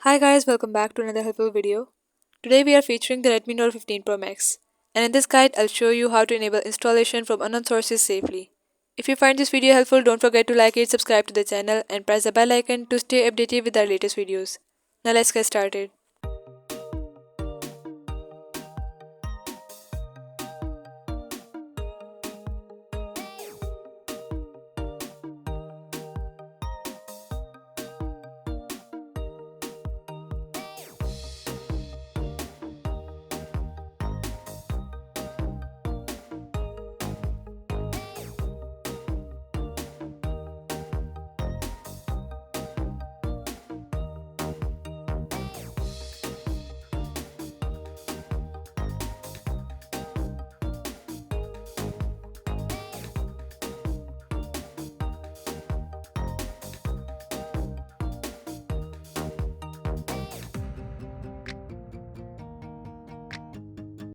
Hi guys, welcome back to another helpful video. Today we are featuring the Redmi Note 15 Pro Max. And in this guide, I'll show you how to enable installation from unknown sources safely. If you find this video helpful, don't forget to like it, subscribe to the channel and press the bell icon to stay updated with our latest videos. Now let's get started.